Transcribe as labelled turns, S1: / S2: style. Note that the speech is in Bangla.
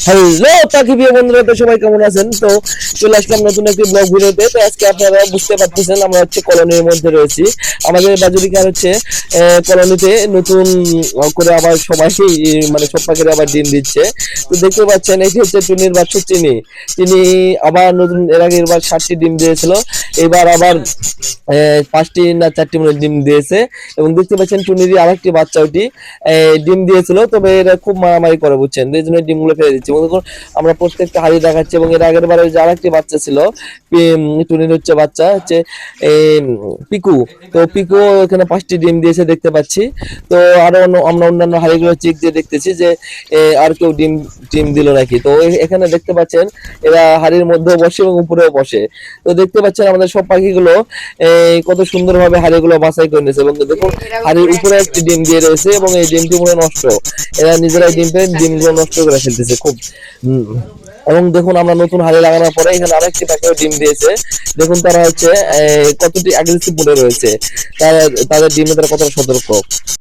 S1: হ্যালো পাখি প্রিয় বন্ধুরা, তো সবাই কেমন আছেন? তো চলে আসলাম নতুন একটি ব্লগ ভিডিওতে। তো আজকে আপনারা বুঝতে পারতেছেন আমরা হচ্ছে কলোনির মধ্যে রয়েছি। আমাদের বাজুরিকার হচ্ছে কলোনিতে নতুন করে আবার সবাই মানে সব পাখিরা আবার ডিম দিচ্ছে। তো দেখতে পাচ্ছেন এটি হচ্ছে টুনির বাচ্চা চিনি। তিনি আবার নতুন এর আগের বার 7টি ডিম দিয়েছিল, এবার আবার 5টি না 4টি মনে হয় ডিম দিয়েছে। এবং দেখতে পাচ্ছেন টুনিরই আরেকটি বাচ্চা ওটি ডিম দিয়েছিল, তবে এরা খুব মারামারি করে বুঝছেন, এই জন্য ডিমগুলো ফেলে দিচ্ছে। মনে করুন আমরা প্রত্যেকটা হাড়ি দেখাচ্ছি, এবং এর আগের বারে যে আরেকটি বাচ্চা ছিল টুনির হচ্ছে বাচ্চা হচ্ছে পিকু। তো পিকু এখানে 5টি ডিম দিয়েছে দেখতে পাচ্ছি। তো আরো আমরা অন্যান্য হাড়িগুলো চেক দিয়ে দেখতেছি যে আর কেউ ডিম ডিম দিল নাকি। তো এখানে দেখতে পাচ্ছেন এরা হাড়ির মধ্যেও বসে এবং উপরেও বসে। তো দেখতে পাচ্ছেন আমাদের সব পাখিগুলো কত সুন্দরভাবে হাড়িগুলো বাছাই করে নিয়েছে। এবং দেখুন হাড়ির উপরে একটি ডিম দিয়ে রয়েছে, এবং এই ডিমটি মনে হয় নষ্ট। এরা নিজেরাই ডিমগুলো নষ্ট করে ফেলতেছে খুব। এবং দেখুন আমরা নতুন হাড়ি লাগানোর পরে এখানে আরেকটি পাখিও ডিম দিয়েছে। দেখুন তারা হচ্ছে কতটি অ্যাগ্রেসিভ মোডে রয়েছে, তারা তাদের ডিমে তারা কতটা সতর্ক।